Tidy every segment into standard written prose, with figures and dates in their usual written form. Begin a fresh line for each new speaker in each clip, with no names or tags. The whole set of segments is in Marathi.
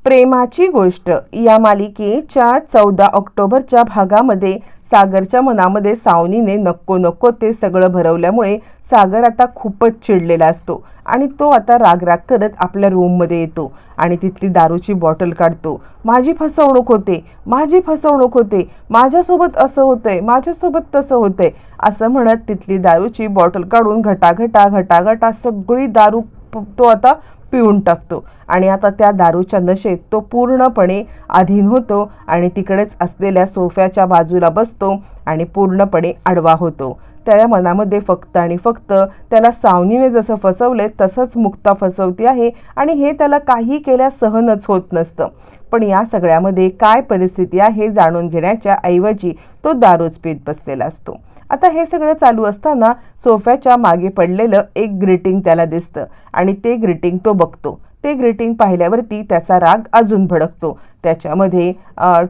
प्रेमाची गोष्ट या मालिकेच्या 14 ऑक्टोबरच्या भागामध्ये सागरच्या मनामध्ये सावनीने नको नको ते सगळं भरवल्यामुळे सागर आता खूपच चिडलेला असतो आणि तो आता राग करत आपल्या रूममध्ये येतो आणि तिथली दारूची बॉटल काढतो. माझी फसवणूक होते, माझी फसवणूक होते, माझ्यासोबत असं होतंय, माझ्यासोबत तसं होतंय असं म्हणत तिथली दारूची बॉटल काढून घटाघटा सगळी दारू तो आता पिऊन टाकतो आणि आता त्या दारूच्या नशेत तो पूर्णपणे अधीन होतो आणि तिकडेच असलेल्या सोफ्याच्या बाजूला बसतो आणि पूर्णपणे आडवा होतो. त्या मनामध्ये फक्त आणि फक्त त्याला सावनीने जसं फसवले तसंच मुक्ता फसवती आहे आणि हे त्याला काही केल्यास सहनच होत नसतं. पण या सगळ्यामध्ये काय परिस्थिती आहे जाणून घेण्याच्या ऐवजी तो दारूच पीत बसलेला असतो. आता हे सगळं चालू असताना सोफ्याच्या मागे पडलेलं एक ग्रीटिंग त्याला दिसतं आणि ते ग्रीटिंग तो बघतो. ते ग्रीटिंग पाहिल्यावरती त्याचा राग अजून भडकतो. त्याच्यामध्ये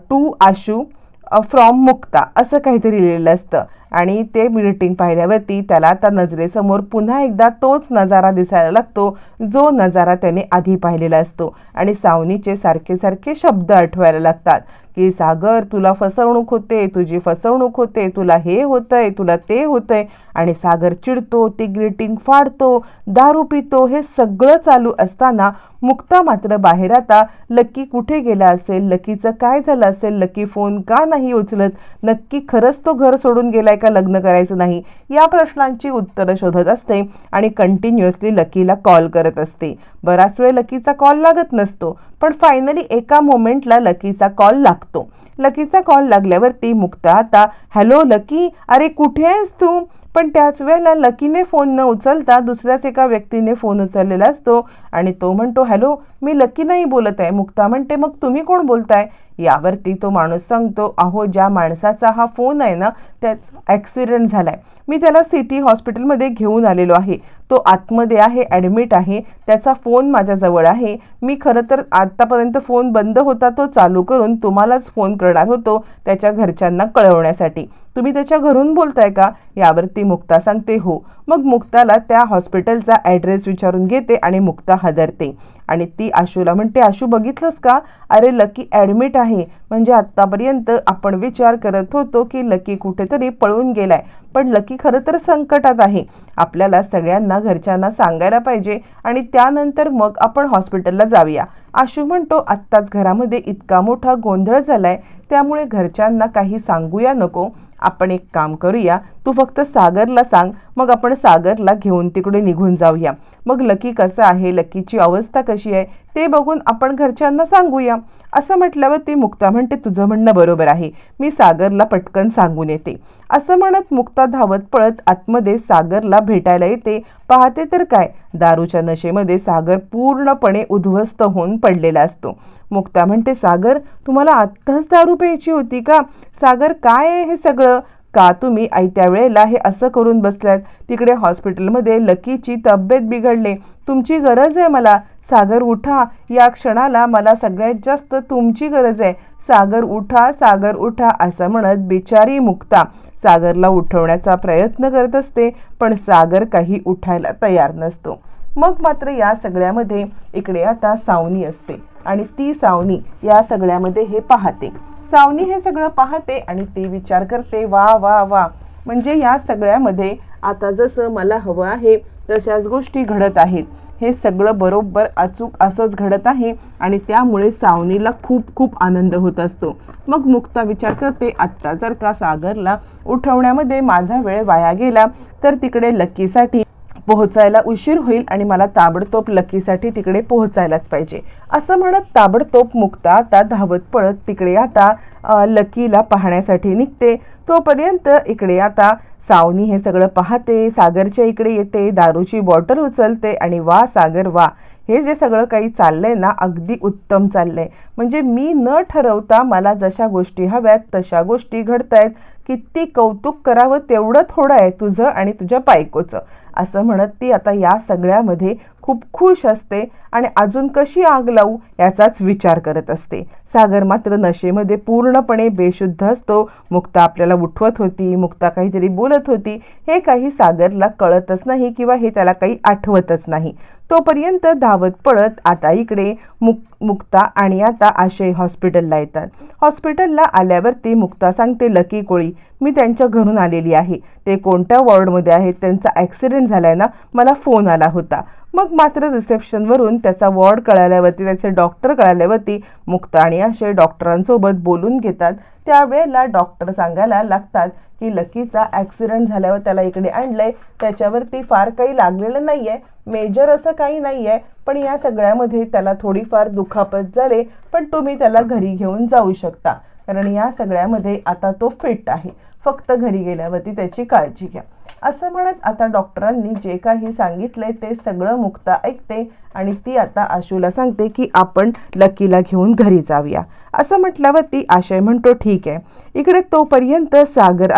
टू आशू फ्रॉम मुक्ता असं काहीतरी लिहिलेलं असतं आणि ते ग्रीटिंग पाहिल्यावरती त्याला आता नजरेसमोर पुन्हा एकदा तोच नजारा दिसायला लागतो जो नजारा त्याने आधी पाहिलेला असतो आणि सावनीचे सारखे सारखे शब्द आठवायला लागतात की सागर तुला फसवणूक होते, तुझी फसवणूक होते, तुला हे होतंय, तुला ते होतंय आणि सागर चिडतो, ती ग्रीटिंग फाडतो, दारू पितो. हे सगळं चालू असताना मुक्ता मात्र बाहेर आता लकी कुठे गेला असेल, लकीचं काय झालं असेल, लकी फोन का नाही उचलत, नक्की खरंच तो घर सोडून गेलाय का लग्न करायचं नाही या प्रश्नांची उत्तरं शोधत असते आणि कंटिन्युअसली लकीला कॉल करत असते. बराच वेळ लकीचा कॉल लागत नसतो पण फायनली एका मोमेंटला लकीचा कॉल लागतो. लकीचा कॉल लागल्यावरती मुक्ता आता हॅलो लकी, अरे कुठे आहेस तू? पण त्याच वेळेला लकीने फोन न उचलता दुसऱ्याच एका व्यक्तीने फोन उचललेला असतो आणि तो म्हणतो हॅलो मी लकी नाही बोलत आहे. मुक्ता म्हणते मग तुम्ही कोण बोलताय? यावरती तो माणूस सांगतो अहो ज्या माणसाचा हा फोन आहे ना त्याचा ॲक्सिडेंट झालाय, मी त्याला सिटी हॉस्पिटलमध्ये घेऊन आलेलो आहे, तो आतमध्ये आहे, ॲडमिट आहे, त्याचा फोन माझ्याजवळ आहे. मी खरं तर आत्तापर्यंत फोन बंद होता तो चालू करून तुम्हालाच फोन करणार होतो त्याच्या घरच्यांना कळवण्यासाठी. तुम्ही त्याच्या घरून बोलताय का? यावरती मुक्ता सांगते हो. मग मुक्ताला त्या हॉस्पिटलचा ॲड्रेस विचारून घेते आणि मुक्ता हादरते आणि ती आशूला म्हणते आशू बघितलंस का? अरे लकी ॲडमिट आहे. म्हणजे आत्तापर्यंत आपण विचार करत होतो की लकी कुठेतरी पळून गेलाय पण लकी खरं तर संकटात आहे. आपल्याला सगळ्यांना घरच्यांना सांगायला पाहिजे आणि त्यानंतर मग आपण हॉस्पिटलला जाऊया. आशू म्हणतो आत्ताच घरामध्ये इतका मोठा गोंधळ झालाय त्यामुळे घरच्यांना काही सांगूया नको. आपण एक काम करूया, तू फक्त सागरला सांग, मग आपण सागरला घेऊन तिकडे निघून जाऊया. मग लकी कसं आहे, लकीची अवस्था कशी आहे ते बघून आपण घरच्यांना सांगूया. असं म्हटल्यावर ती मुक्ता म्हणते तुझं म्हणणं बरोबर आहे, मी सागरला पटकन सांगून येते. असं म्हणत मुक्ता धावत पळत आतमध्ये सागरला भेटायला येते. पाहते तर काय, दारूच्या नशेमध्ये सागर पूर्णपणे उद्ध्वस्त होऊन पडलेला असतो. मुक्ता म्हणते सागर तुम्हाला आत्ताच दारू प्यायची होती का? सागर काय आहे हे सगळं? का तुम्ही आयत्या वेळेला हे असं करून बसल्यात? तिकडे हॉस्पिटलमध्ये लकीची तब्येत बिघडले, तुमची गरज आहे मला. सागर उठा, या क्षणाला मला सगळ्यात जास्त तुमची गरज आहे. सागर उठा, सागर उठा असं म्हणत बिचारी मुक्ता सागरला उठवण्याचा प्रयत्न करत असते पण सागर काही उठायला तयार नसतो. मग मात्र या सगळ्यामध्ये इकडे आता सावनी असते आणि ती सावनी या सगळ्यामध्ये हे पाहते. सावनी हे सगळं पाहते आणि ती विचार करते वा वा वा, म्हणजे या सगळ्यामध्ये आता जसं मला हवं आहे तशाच गोष्टी घडत आहेत. हे सगळं बरोबर अचूक असंच घडत आहे आणि त्यामुळे सावनीला खूप खूप आनंद होत असतो. मग मुक्ता विचार करते आत्ता जर का सागरला उठवण्यामध्ये माझा वेळ वाया गेला तर तिकडे लकीसाठी पोहोचायला उशीर होईल आणि मला ताबडतोब लकीसाठी तिकडे पोहोचायलाच पाहिजे. असं म्हणत ताबडतोब मुक्ता आता धावत पळत तिकडे आता लकीला पाहण्यासाठी निघते. तोपर्यंत इकडे आता सावनी हे सगळं पाहते, सागरच्या इकडे येते, दारूची बॉटल उचलते आणि वा सागर वा, हे जे सगळं काही चाललंय ना अगदी उत्तम चाललंय. म्हणजे मी न ठरवता मला जशा गोष्टी हव्यात तशा गोष्टी घडतायत. किती कौतुक करावं तेवढं थोडं आहे तुझं आणि तुझ्या बायकोचं. असं म्हणत ती आता या सगळ्यामध्ये खूप खुश असते आणि अजून कशी आग लावू याचाच विचार करत असते. सागर मात्र नशेमध्ये पूर्णपणे बेशुद्ध असतो. मुक्ता आपल्याला उठवत होती, मुक्ता काहीतरी बोलत होती, हे काही सागरला कळतच नाही किंवा हे त्याला काही आठवतच नाही. तोपर्यंत धावत पळत आता इकडे मुक्ता आणि आता आशय हॉस्पिटलला येतात. हॉस्पिटलला आल्यावरती मुक्ता सांगते, लकी कोळी मी त्यांच्या घरून आलेली आहे, ते कोणत्या वॉर्डमध्ये आहेत, त्यांचा ॲक्सिडेंट झालाय ना, मला फोन आला होता. मग मात्र रिसेप्शनवरून त्याचा वॉर्ड कळाल्यावरती, त्याचे डॉक्टर कळाल्यावरती मुक्ता आणि आशय डॉक्टरांसोबत बोलून घेतात. त्यावेळेला डॉक्टर सांगायला लागतात की लकीचा ॲक्सिडेंट झाल्यावर त्याला इकडे आणलंय, त्याच्यावरती फार काही लागलेलं नाही आहे, मेजर असं काही नाही आहे, पण या सगळ्यामध्ये त्याला थोडीफार दुखापत झाले, पण तुम्ही त्याला घरी घेऊन जाऊ शकता, कारण या सगळ्यामध्ये आता तो फिट आहे, फक्त घरी गेल्यावरती त्याची काळजी घ्या. असं म्हणत आता डॉक्टरांनी जे काही सांगितले ते सगळं मुक्ता ऐकते आणि ती आता आशूला सांगते की आपण लकीला घेऊन घरी जाऊया. असं म्हटल्यावरती आशय म्हणतो ठीक आहे. इकडे तोपर्यंत सागर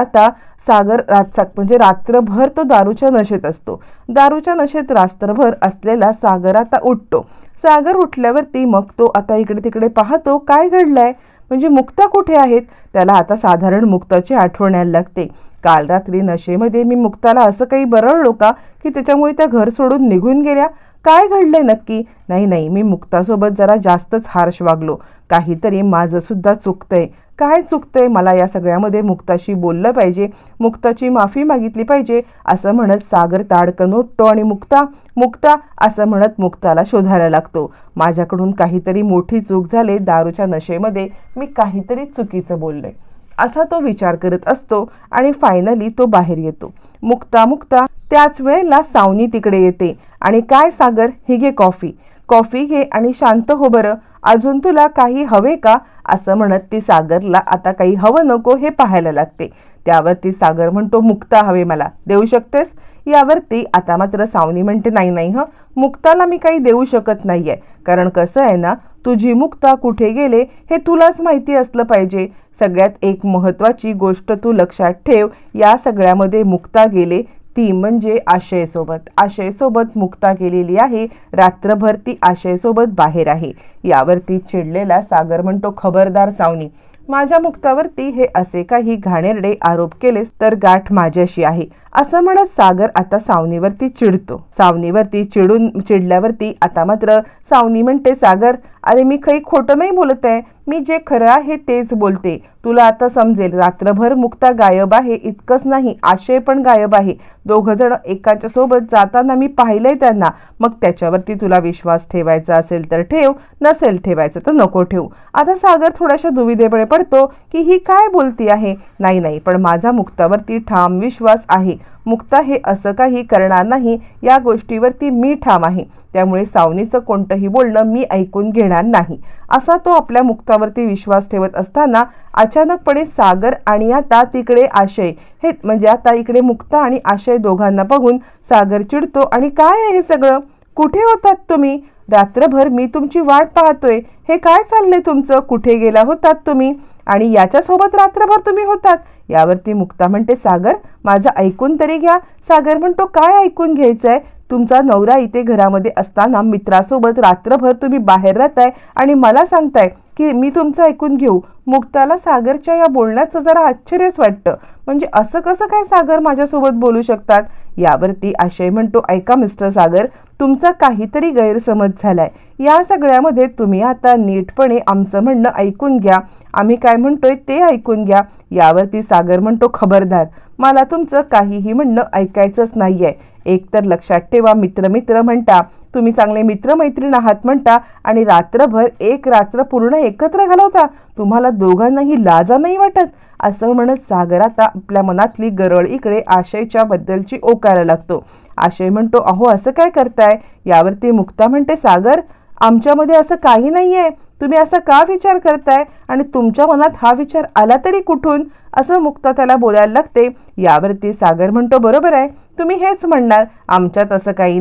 म्हणजे रात्रभर तो दारूच्या नशेत असतो. दारूच्या नशेत रात्रभर असलेला सागर आता उठतो. सागर उठल्यावरती मग तो आता इकडे तिकडे पाहतो, काय घडलंय, म्हणजे मुक्ता कुठे आहेत. त्याला आता साधारण मुक्ताची आठवण यायला लागते. काल रात्री नशेमध्ये मी मुक्ताला असं काही बरळलो का की त्याच्यामुळे त्या घर सोडून निघून गेल्या, काय घडलंय नक्की. नाही, मी मुक्तासोबत जरा जास्तच हार्श वागलो, काहीतरी माझं सुद्धा चुकतंय. काय चुकतंय, मला या सगळ्यामध्ये मुक्ताशी बोललं पाहिजे, मुक्ताची माफी मागितली पाहिजे. असं म्हणत सागर ताडकन उठतो आणि मुक्ता असं म्हणत मुक्ताला शोधायला लागतो. माझ्याकडून काहीतरी मोठी चूक झाली, दारूच्या नशेमध्ये मी काहीतरी चुकीचं बोललोय असा तो विचार करत असतो आणि फायनली तो बाहेर येतो. मुक्ता त्याच वेळेला सावनी तिकडे येते आणि काय सागर, ही घे कॉफी घे आणि शांत हो बरं, अजून तुला काही हवे का, असं म्हणत ती सागरला आता काही हवं नको हे पाहायला लागते. त्यावरती सागर म्हणतो, मुक्ता हवे मला, देऊ शकतेस. यावरती आता मात्र सावनी म्हणते, नाही मुक्ताला मी काही देऊ शकत नाहीये, कारण कसं आहे ना, तुझी मुक्ता कुठे गेले हे तुलाच माहिती असलं पाहिजे. सगळ्यात एक महत्त्वाची गोष्ट तू लक्षात ठेव, या सगळ्यामध्ये मुक्ता गेले ती म्हणजे आशयसोबत मुक्ता गेलेली आहे. रात्रभर ती आशयसोबत बाहेर आहे. यावरती चिडलेला सागर म्हणतो, खबरदार सावनी, माझ्या मुक्तावरती हे असे काही घाणेरडे आरोप केलेस तर गाठ माझ्याशी आहे. असं म्हणत सागर आता सावनीवरती चिडतो. सावनीवरती चिडल्यावरती आता मात्र सावनी म्हणते, सागर अरे मी काही खोटं नाही बोलत आहे, मी जे खरं आहे तेच बोलते. तुला आता समजेल, रात्रभर मुक्ता गायब आहे, इतकंच नाही आशय पण गायब आहे. दोघं जण एकाच्या सोबत जाताना मी पाहिलंय त्यांना. मग त्याच्यावरती तुला विश्वास ठेवायचा असेल तर ठेव, नसेल ठेवायचं तर नको ठेवू. आता सागर थोड्याशा दुविधेपणे पडतो की ही काय बोलती आहे. नाही, पण माझा मुक्तावरती ठाम विश्वास आहे. मुक्ता हे असं काही करणार नाही, या गोष्टीवरती मी ठाम आहे. त्यामुळे सावनीचं कोणतंही बोलणं मी ऐकून घेणार नाही. असा तो आपल्या मुक्तावरती विश्वास ठेवत असताना अचानकपणे सागर आणि आता तिकडे आशय, हे म्हणजे आता इकडे मुक्ता आणि आशय दोघांना बघून सागर चिडतो आणि काय आहे हे सगळं, कुठे होतात तुम्ही, रात्रभर मी तुमची वाट पाहतोय, हे काय चाललंय तुमचं, कुठे गेला होतात तुम्ही आणि याच्यासोबत रात्रभर तुम्ही होतात. यावरती मुक्ता म्हणते, सागर माझं ऐकून तरी घ्या. सागर म्हणतो, काय ऐकून घ्यायचंय, तुमचा नवरा इथे घरामध्ये असताना मित्रासोबत रात्रभर तुम्ही बाहेर राहताय आणि मला सांगताय की मी तुमचं ऐकून घेऊ. मुक्ताला सागरच्या या बोलण्याचं जरा आश्चर्यच वाटतं, म्हणजे असं कसं काय सागर माझ्यासोबत बोलू शकतात. यावरती आशय म्हणतो, ऐका मिस्टर सागर, तुमचा काहीतरी गैरसमज झालाय. या सगळ्यामध्ये तुम्ही आता नीटपणे आमचं म्हणणं ऐकून घ्या, आम्ही काय म्हणतोय ते ऐकून घ्या. यावरती सागर म्हणतो, खबरदार, मला तुमचं काहीही म्हणणं ऐकायचंच नाहीये. एक तर लक्षात ठेवा, मित्र म्हणता, तुम्ही चांगले मित्रमैत्रीण आहात म्हणता आणि रात्रभर एक रात्र पूर्ण एकत्र घालवता, तुम्हाला दोघांनाही लाजा नाही वाटत. असं म्हणत सागर आता आपल्या मनातली गरळ इकडे आशयच्या बद्दलची ओकायला लागतो. आशय म्हणतो, अहो असं काय करताय. यावरती मुक्ता म्हणते, सागर आमच्यामध्ये असं काही नाहीये, तुम्ही असं का विचार करताय आणि तुमच्या मनात हा विचार आला तरी कुठून, असं मुक्ता त्याला बोलायला लागते. यावरती सागर म्हणतो, बरोबर आहे, तुम्ही हेच म्हणणार, आमच्यात असं काही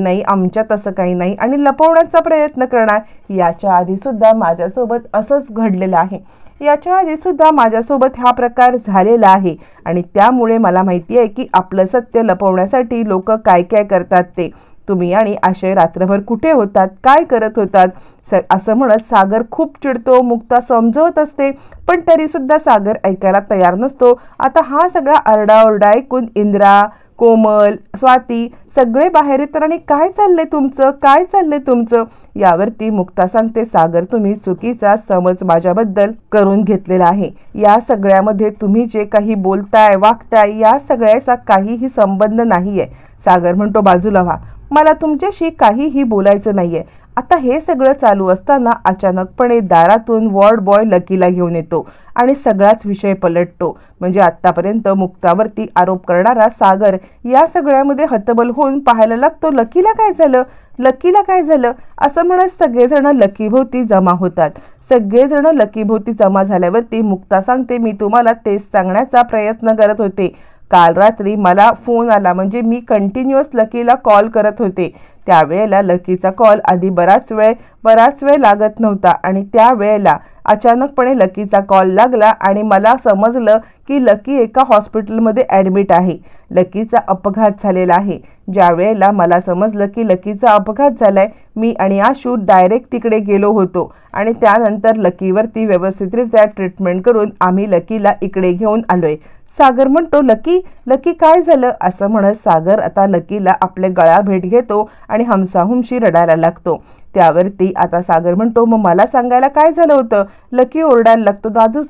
नाही आणि लपवण्याचा प्रयत्न करणार. याच्या आधी सुद्धा माझ्यासोबत असंच घडलेलं आहे. याच्या आधी सुद्धा माझ्यासोबत हा प्रकार झालेला आहे आणि त्यामुळे मला माहिती आहे की आपलं सत्य लपवण्यासाठी लोक काय काय करतात ते. तुम्ही आणि आशय रात्रभर कुठे होतात, काय करत होतात असं म्हणत सागर खूप चिडतो. मुक्ता समजवत असते पण तरी सुद्धा सागर ऐकायला तयार नसतो. आता हा सगळा आरडाओरडा ऐकून इंद्रा, कोमल, स्वाती सगळे बाहेर येतात आणि काय चाललंय तुमचं यावरती मुक्ता सांगते, सागर तुम्ही चुकीचा समज माझ्याबद्दल करून घेतलेला आहे. या सगळ्यामध्ये तुम्ही जे काही बोलताय वागताय या सगळ्याचा काहीही संबंध नाहीये. सागर म्हणतो, बाजूला व्हा, मला तुमच्याशी काहीही बोलायचं नाहीये. आता हे सगळं चालू असताना अचानकपणे दारातून वॉर्ड बॉय लकीला घेऊन येतो आणि सगळाच विषय पलटतो. म्हणजे आतापर्यंत मुक्तावरती आरोप करणारा सागर या सगळ्यामध्ये हतबल होऊन पाहायला लागतो, लकीला काय झालं असं म्हणत सगळेजण लकीभोवती जमा होतात. सगळेजण लकीभोवती जमा झाल्यावरती मुक्ता सांगते, मी तुम्हाला तेच सांगण्याचा प्रयत्न करत होते. काल रात्री मला फोन आला, म्हणजे मी कंटिन्युअस लकीला कॉल करत होते. त्यावेळेला लकीचा कॉल आधी बराच वेळ लागत नव्हता आणि त्यावेळेला अचानकपणे लकीचा कॉल लागला आणि मला समजलं की लकी एका हॉस्पिटलमध्ये ॲडमिट आहे. लकीचा अपघात झालेला आहे. ज्या वेळेला मला समजलं की लकीचा अपघात झालाय, मी आणि आशू डायरेक्ट तिकडे गेलो होतो आणि त्यानंतर लकीवरती व्यवस्थितरित्या ट्रीटमेंट करून आम्ही लकीला इकडे घेऊन आलोय. सागर म्हणतो, लकी काय झालं असं म्हणत सागर आता लकीला आपले गळा भेट घेतो आणि हमसाहुमशी रडायला लागतो. त्यावरती आता सागर म्हणतो, मग मला सांगायला काय झालं होतं. लकी ओरडायला लागतो, दादूच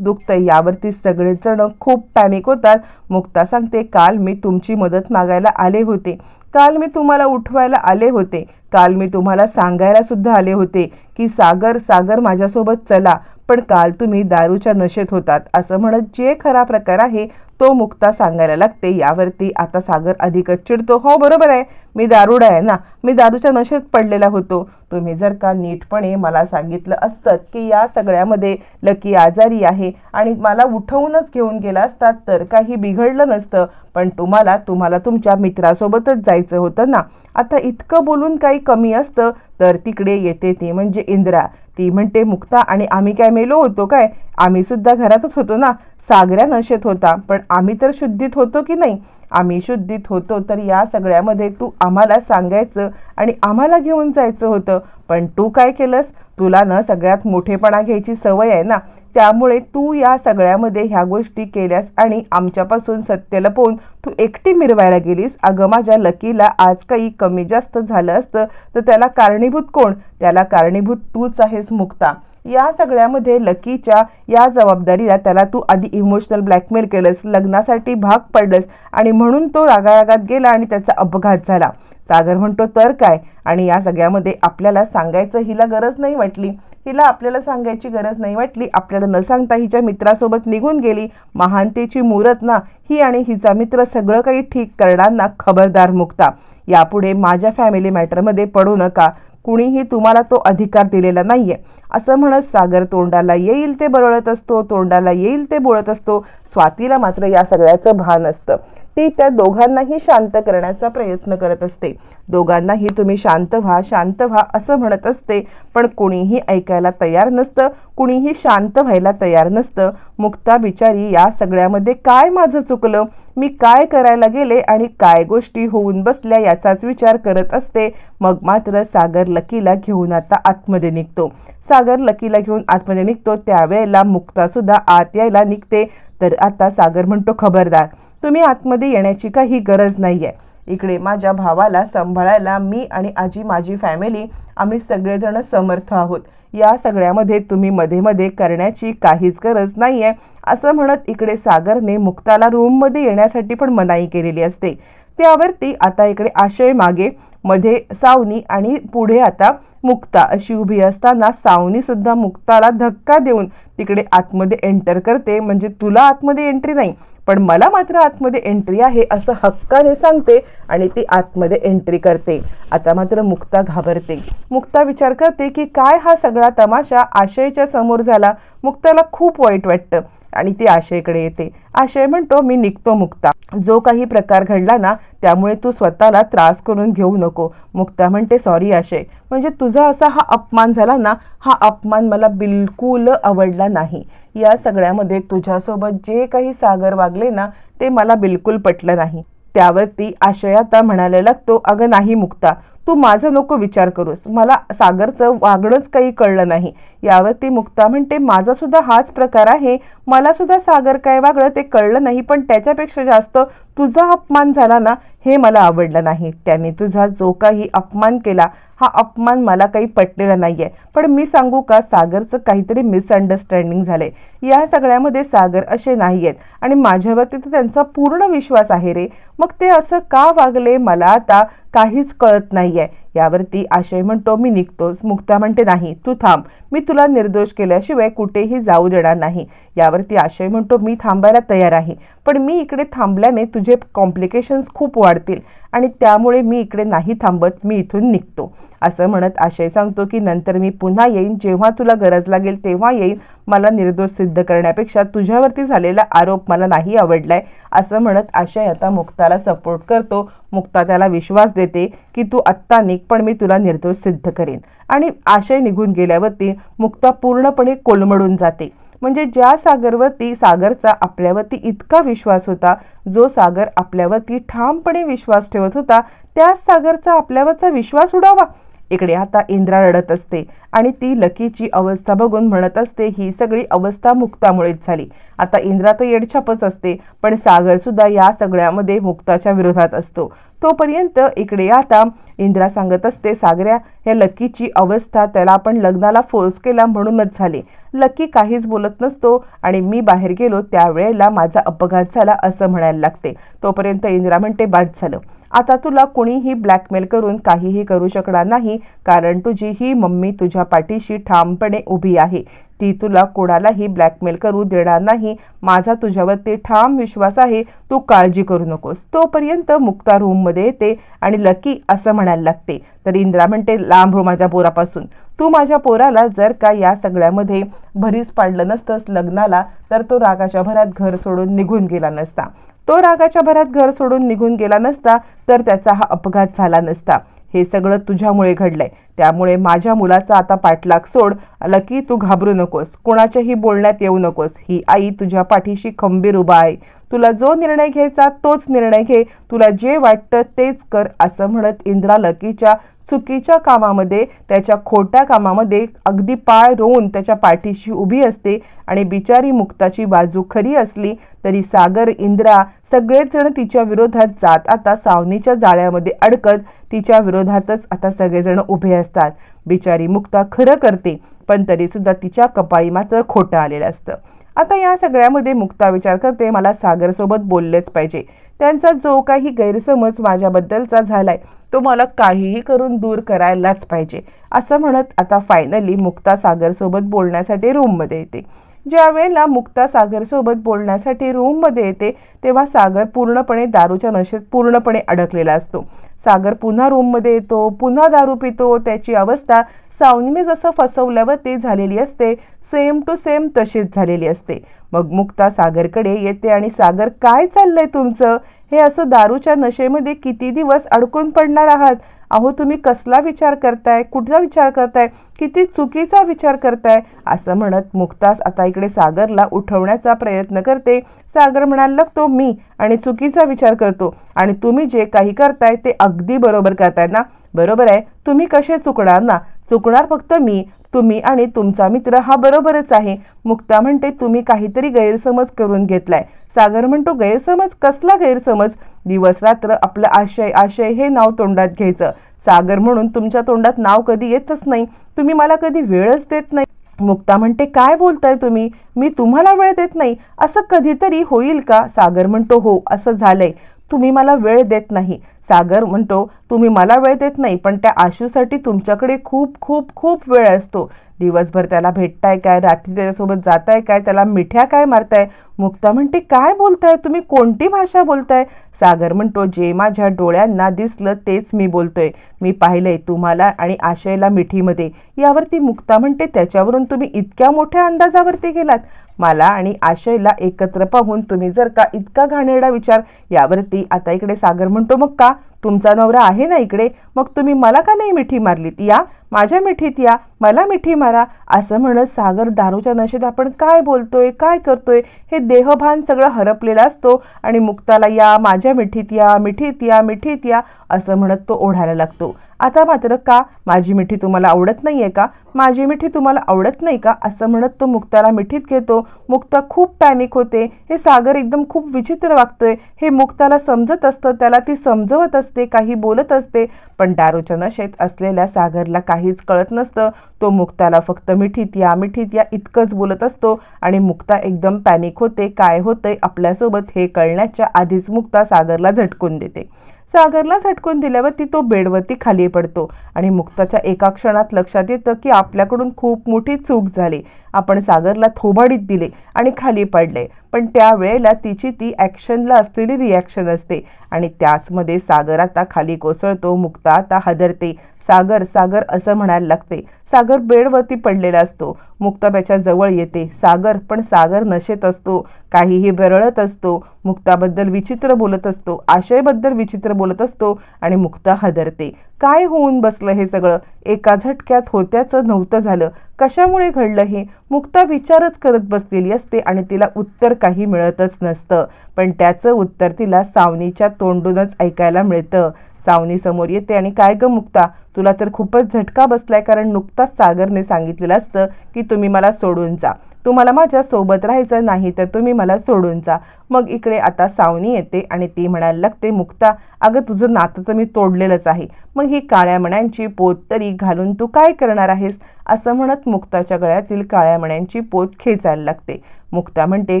दुखतंय. यावरती सगळेजण खूप पॅनिक होतात. मुक्ता सांगते, काल मी तुमची मदत मागायला आले होते, काल मी तुम्हाला उठवायला आले होते, काल मी तुम्हाला सांगायला सुद्धा आले होते की सागर माझ्यासोबत चला, पण काल तुम्ही दारूच्या नशेत होतात असं म्हणत जे खरा प्रकार आहे तो मुक्ता सांगायला लागते. यावरती आता सागर अधिकच चिडतो, हो बरोबर आहे, मी दारुडा आहे ना, मी दारूच्या नशेत पडलेला होतो. तुम्ही जर का नीटपणे मला सांगितलं असतं की या सगळ्यामध्ये लकी आजारी आहे आणि मला उठवूनच घेऊन गेला असतात तर काही बिघडलं नसतं, पण तुम्हाला तुमच्या मित्रासोबतच जायचं होतं ना. आता इतकं बोलून काही कमी असतं तर तिकडे येते ती म्हणजे इंद्रा. ती म्हणते, मुक्ता आणि आम्ही काय मेलो होतो काय, आम्ही सुद्धा घरातच होतो ना. सागऱ्या नशेत होता पण आम्ही तर शुद्धीत होतो की नाही. आम्ही शुद्धीत होतो तर या सगळ्यामध्ये तू आम्हाला सांगायचं आणि आम्हाला घेऊन जायचं होतं, पण तू काय केलंस. तुला न सगळ्यात मोठेपणा घ्यायची सवय आहे ना, त्यामुळे तू या सगळ्यामध्ये ह्या गोष्टी केल्यास आणि आमच्यापासून सत्य लपवून तू एकटी मिरवायला गेलीस. अगं माझ्या लकीला आज काही कमी जास्त झालं असतं तर त्याला कारणीभूत कोण, त्याला कारणीभूत तूच आहेस मुक्ता. या सगळ्यामध्ये लकीच्या या जबाबदारीला त्याला तू आधी इमोशनल ब्लॅकमेल केलंस, लग्नासाठी भाग पडलंस आणि म्हणून तो रागारागात गेला आणि त्याचा अपघात झाला. सागर म्हणतो, तर काय, आणि या सगळ्यामध्ये आपल्याला सांगायचं हिला गरज नाही वाटली, हिला आपल्याला सांगायची गरज नाही वाटली. आपल्याला न सांगता हिच्या मित्रासोबत निघून गेली. महानतेची मूरत ना ही आणि हिचा मित्र सगळं काही ठीक करणार ना. खबरदार मुक्ता, यापुढे माझ्या फॅमिली मॅटरमध्ये पडू नका. कुणीही तुम्हाला तो अधिकार दिलेला नाहीये असं म्हणत सागर तोंडाला येईल ते बरळत असतो, तोंडाला येईल ते बोलत असतो. स्वातीला मात्र या सगळ्याचं भान असतं. ती त्या दोघांनाही शांत करण्याचा प्रयत्न करत असते. दोघांनाही तुम्ही शांत व्हा असं म्हणत असते, पण कुणीही ऐकायला तयार नसतं, कुणीही शांत व्हायला तयार नसतं. मुक्ता बिचारी या सगळ्यामध्ये काय माझं चुकलं, मी काय करायला गेले आणि काय गोष्टी होऊन बसल्या याचाच विचार करत असते. मग मात्र सागर लकीला घेऊन आता आतमध्ये निघतो. सागर लकीला घेऊन आतमध्ये निघतो त्यावेळेला मुक्ता सुद्धा आत यायला निघते. तर आता सागर म्हणतो, खबरदार, तुम्ही आतमध्ये येण्याची काही गरज नाहीये. इकडे माझ्या भावाला सांभाळायला मी आणि आजी, माझी फॅमिली, आम्ही सगळेजण समर्थ आहोत. या सगळ्यामध्ये तुम्ही मध्ये करण्याची काहीच गरज नाहीये असं म्हणत इकडे सागरने मुक्ताला रूममध्ये येण्यासाठी पण मनाई केलेली असते. त्यावरती आता इकडे आशय मागे, मध्ये सावनी आणि पुढे आता मुक्ता अशी उभी असताना सावनी सुद्धा मुक्ताला धक्का देऊन तिकडे आतमध्ये एंटर करते. म्हणजे तुला आतमध्ये एंट्री नाही पण मला मात्र आतमध्ये एंट्री आहे असं हक्काने सांगते आणि ती आतमध्ये एंट्री करते. आता मात्र मुक्ता घाबरते. मुक्ता विचार करते की काय हा सगळा तमाशा आशयच्या समोर झाला. मुक्ताला खूप वाईट वाटतं. आणि ती आशयकडे येते. आशय म्हणतो मी निघतो मुक्ता, जो काही प्रकार घडला ना त्यामुळे तू स्वतःला त्रास करून घेऊ नको. मुक्ता म्हणते सॉरी आशय, म्हणजे तुझा असा हा अपमान झाला ना, हा अपमान मला बिलकुल आवडला नाही. या सगळ्यामध्ये तुझ्यासोबत जे काही सागर वागले ना ते मला बिलकुल पटलं नाही. त्यावरती आशय आता म्हणायला लागतो अगं नाही मुक्ता, तू माझं नको विचार करूस, मला सागरचं वागणंच काही कळलं नाही. यावरती मुक्ता म्हणते माझा सुद्धा हाच प्रकार आहे, मला सुद्धा सागर काय वागलं ते कळलं नाही, पण त्याच्यापेक्षा जास्त तुझा अपमान झाला ना हे मला आवडलं नाही. त्याने तुझा जो काही अपमान केला हा अपमान मला काही पटलेला नाहीये. पण मी सांगू का, सागरचं काहीतरी मिसअंडरस्टँडिंग झालंय. या सगळ्यामध्ये सागर असे नाही आहेत आणि माझ्यावरती तर त्यांचा पूर्ण विश्वास आहे रे, मग ते असं का वागले मला आता काहीच कळत नाहीये. यावरती आशय म्हणतो मी निघतोच. मुक्ता म्हणते नाही तू थांब, मी तुला निर्दोष केल्याशिवाय कुठेही जाऊ देणार नाही. यावरती आशय म्हणतो मी थांबायला तयार आहे, पण मी इकडे थांबल्याने तुझे कॉम्प्लिकेशन्स खूप वाढतील आणि त्यामुळे मी इकडे नाही थांबत, मी इथून निघतो. असं म्हणत आशय सांगतो की नंतर मी पुन्हा येईन, जेव्हा तुला गरज लागेल तेव्हा येईन. मला निर्दोष सिद्ध करण्यापेक्षा तुझ्यावरती झालेला आरोप मला नाही आवडलाय. असं म्हणत आशय आता मुक्ताला सपोर्ट करतो. मुक्ता त्याला विश्वास देते की तू आत्ता निघ, पण मी तुला निर्दोष सिद्ध करेन. आणि आशय निघून गेल्यावरती मुक्ता पूर्णपणे कोलमडून जाते. म्हणजे ज्या सागरचा आपल्यावरती इतका विश्वास होता, जो सागर आपल्यावरती ठामपणे विश्वास ठेवत होता, त्याच सागरचा आपल्यावरचा विश्वास उडावा. इकडे आता इंद्रा रडत असते आणि ती लकीची अवस्था बघून म्हणत असते ही सगळी अवस्था मुक्तामुळेच झाली. आता इंद्रा तर येडछापच असते, पण सागर सुद्धा या सगळ्यामध्ये मुक्ताच्या विरोधात असतो. तोपर्यंत इकडे आता इंद्रा सांगत असते सागऱ्या, ह्या लकीची अवस्था त्याला आपण लग्नाला फोर्स केला म्हणूनच झाली. लकी काहीच बोलत नसतो आणि मी बाहेर गेलो त्यावेळेला माझा अपघात झाला असं म्हणायला लागते. तोपर्यंत इंद्रा म्हणते बाद झालं, आता तुला कोणीही ब्लॅकमेल करून काहीही करू शकणार नाही, कारण तुझी ही मम्मी तुझ्या पाठीशी ठामपणे उभी आहे. ती तुला कोणालाही ब्लॅकमेल करू देणार नाही. माझा तुझ्यावरती ठाम विश्वास आहे, तू काळजी करू नकोस. तोपर्यंत मुक्ता रूममध्ये येते आणि लकी असं म्हणायला लागते. तर इंद्रा म्हणते लांब हो माझ्या पोरापासून, तू माझ्या पोराला जर का या सगळ्यामध्ये भरीस पाडलं नसतंस लग्नाला, तर तो रागाच्या भरात घर सोडून निघून गेला नसता. तो रागाच्या भरात घर सोडून निघून गेला नसता तर त्याचा हा अपघात झाला नसता. हे सगळं तुझ्यामुळे घडलंय, त्यामुळे माझ्या मुलाचा आता पाठलाग सोड. लकी तू घाबरू नकोस, कोणाच्याही बोलण्यात येऊ नकोस. ही आई तुझ्या पाठीशी खंबीर उभा आहे. तुला जो निर्णय घ्यायचा तोच निर्णय घे, तुला जे वाटतं तेच कर. असं म्हणत इंद्रा लकीच्या चुकीच्या कामामध्ये, त्याच्या खोट्या कामामध्ये अगदी पाय रोवून त्याच्या पाठीशी उभी असते. आणि बिचारी मुक्ताची बाजू खरी असली तरी सागर, इंद्रा सगळेच जण तिच्या विरोधात जात आता सावनीच्या जाळ्यामध्ये अडकत तिच्या विरोधातच आता सगळेजण उभे असतात. बिचारी मुक्ता खरं करते, पण तरी सुद्धा तिच्या कपाळी मात्र खोटं आलेलं असतं. आता या सगळ्यामध्ये मुक्ता विचार करते मला सागरसोबत बोललेच पाहिजे. त्यांचा जो काही गैरसमज माझ्याबद्दलचा झालाय तो मला काहीही करून दूर करायलाच पाहिजे. असं म्हणत आता फायनली मुक्ता सागरसोबत बोलण्यासाठी रूममध्ये येते. ज्या वेळेला मुक्ता सागरसोबत बोलण्यासाठी रूममध्ये येते तेव्हा सागर पूर्णपणे दारूच्या नशेत पूर्णपणे अडकलेला असतो. सागर पुन्हा रूममध्ये येतो, पुन्हा दारू पितो. त्याची अवस्था सावनीने जसं फसवल्यावरती झालेली असते सेम टू सेम तशीच झालेली असते. मग मुक्ता सागरकडे येते आणि सागर काय चाललंय तुमचं, हे असं दारूच्या नशेमध्ये किती दिवस अडकून पडणार आहात? अहो तुम्ही कसला विचार करताय, कुठचा विचार करताय, किती चुकीचा विचार करताय. असं म्हणत मुक्ता आता इकडे सागरला उठवण्याचा प्रयत्न करते. सागर म्हणायला लागतो मी आणि चुकीचा विचार करतो आणि तुम्ही जे काही करताय ते अगदी बरोबर करताय ना. बरोबर आहे, तुम्ही कसे चुकणार ना, चुकणार फक्त मी, तुम्ही आणि तुमचा मित्र हा बरोबरच आहे. मुक्ता म्हणते तुम्ही काहीतरी गैरसमज करून घेतलाय. सागर म्हणतो गैरसमज, कसला गैरसमज? दिवस रात्र आपलं आशय आशय हे नाव तोंडात घ्यायचं. सागर म्हणून तुमच्या तोंडात नाव कधी येतच नाही, तुम्ही मला कधी वेळच देत नाही. मुक्ता म्हणते काय बोलताय तुम्ही, मी तुम्हाला वेळ देत नाही, असं कधीतरी होईल का? सागर म्हणतो हो असं झालंय, तुम्ही मला वेळ देत नाही. सागर म्हणतो, तुम्ही मला वेळ देत नाही, पण त्या आशूसाठी तुमच्याकडे खूप खूप खूप वेळ असतो. दिवसभर त्याला भेटताय काय, रात्री त्याच्यासोबत जाताय काय, त्याला मिठ्या काय मारताय. मुक्ता म्हणते, काय बोलताय तुम्ही, कोणती भाषा बोलताय. सागर म्हणतो, जे माझ्या डोळ्यांना दिसलं तेच मी बोलतोय. मी पाहिलंय तुम्हाला आणि आशयला मिठीमध्ये. यावरती मुक्ता म्हणते, त्याच्यावरून तुम्ही इतक्या मोठ्या अंदाजावरती गेलात. मला आणि आशयला एकत्र पाहून तुम्ही जर का इतका घाणेरडा विचार. यावरती आता इकडे सागर म्हणतो, मग का, तुमचा नवरा आहे ना इकडे, मग तुम्ही मला का नाही मिठी मारलीत. या माझ्या मिठीत या, मला मिठी मारा. असं म्हणत सागर दारूच्या नशेत आपण काय बोलतोय काय करतोय हे देहभान सगळं हरपलेला असतो आणि मुक्ताला या माझ्या मिठीत या, मिठीत या, मिठीत या असं म्हणत तो ओढायला लागतो. आता मात्र का, माझी मिठी तुम्हाला आवडत नाहीये का, माझी मिठी तुम्हाला आवडत नाही का, असं म्हणत तो मुक्ताला मिठीत घेतो. मुक्ता खूप पॅनिक होते. हे सागर एकदम खूप विचित्र वागतोय हे मुक्ताला समजत असतं. त्याला ती समजवत असते, काही बोलत असते, पण दारूच्या नशेत असलेल्या सागरला काहीच कळत नसतं. तो मुक्ताला फक्त मिठीत या, मिठीत या इतकंच बोलत असतो आणि मुक्ता एकदम पॅनिक होते. काय होतंय आपल्यासोबत हे कळण्याच्या आधीच मुक्ता सागरला झटकून देते. सागरला झटकून दिल्यावरती तो बेडवरती खाली पडतो आणि मुक्ताच्या एका क्षणात लक्षात येतं की आपल्याकडून खूप मोठी चूक झाली. आपण सागरला थोबाडीत दिले आणि खाली पडले. पण त्यावेळेला तिची ती ॲक्शनला असलेली रिॲक्शन असते आणि त्याचमध्ये सागर आता खाली कोसळतो. मुक्ता आता हादरते. सागर सागर असं म्हणायला लागते. सागर बेडवरती पडलेला असतो. मुक्ता त्याच्या जवळ येते. सागर, पण सागर नशेत असतो, काहीही बरळत असतो, मुक्ताबद्दल विचित्र बोलत असतो, आशयबद्दल विचित्र बोलत असतो आणि मुक्ता हादरते. काय होऊन बसलं हे सगळं, एका झटक्यात होत्याचं नव्हतं झालं. कशामुळे घडलं हे मुक्ता विचारच करत बसलेली असते आणि तिला उत्तर काही मिळतच नसतं. पण त्याचं उत्तर तिला सावनीच्या तोंडूनच ऐकायला मिळतं. सावनी समोर येते आणि काय ग मुक्ता, तुला तर खूपच झटका बसलाय, कारण नुकताच सागरने सांगितलेलं असतं की तुम्ही मला सोडून जा, तुम्हाला माझ्या सोबत राहायचं नाही तर तुम्ही मला सोडून जा. मग इकडे आता सावनी येते आणि ती म्हणायला लागते, मुक्ता अगं तुझं नातं तर मी तोडलेलंच आहे, मग ही काळ्या मण्यांची पोत तरी घालून तू काय करणार आहेस. असं म्हणत मुक्ताच्या गळ्यातील काळ्या मण्यांची पोत खेचायला लागते. मुक्ता म्हणते,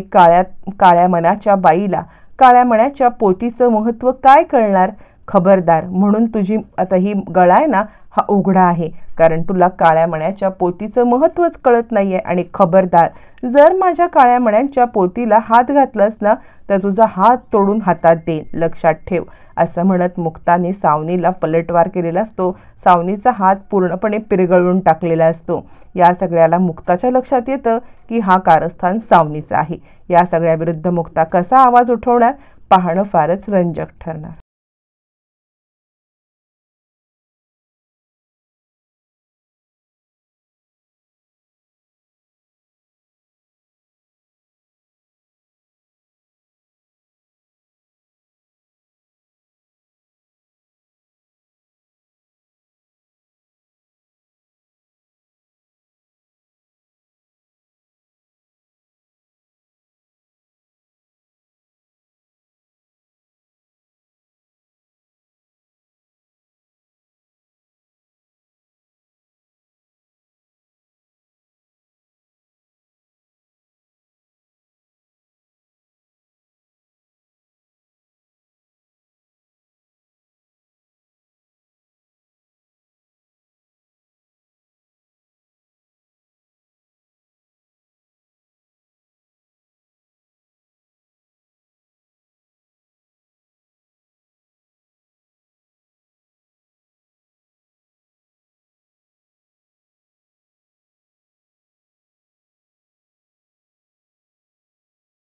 काळ्या मनाच्या बाईला काळ्या मण्याच्या पोतीचं महत्त्व काय कळणार. खबरदार, म्हणून तुझी आता ही गळा आहे ना हा उघडा आहे, कारण तुला काळ्या मण्याच्या पोतीचं महत्त्वच कळत नाहीये. आणि खबरदार, जर माझ्या काळ्या मण्यांच्या पोतीला हात घातलास ना तर तुझा हात तोडून हातात देईन, लक्षात ठेव. असं म्हणत मुक्ताने सावनीला पलटवार केलेला असतो. सावनीचा हात पूर्णपणे पिरगळून टाकलेला असतो. या सगळ्याला मुक्ताच्या लक्षात येतं की हा कारस्थान सावनीचा आहे. या सगळ्या विरुद्ध मुक्ता कसा आवाज उठवणार पाहणं फारच रंजक ठरणार.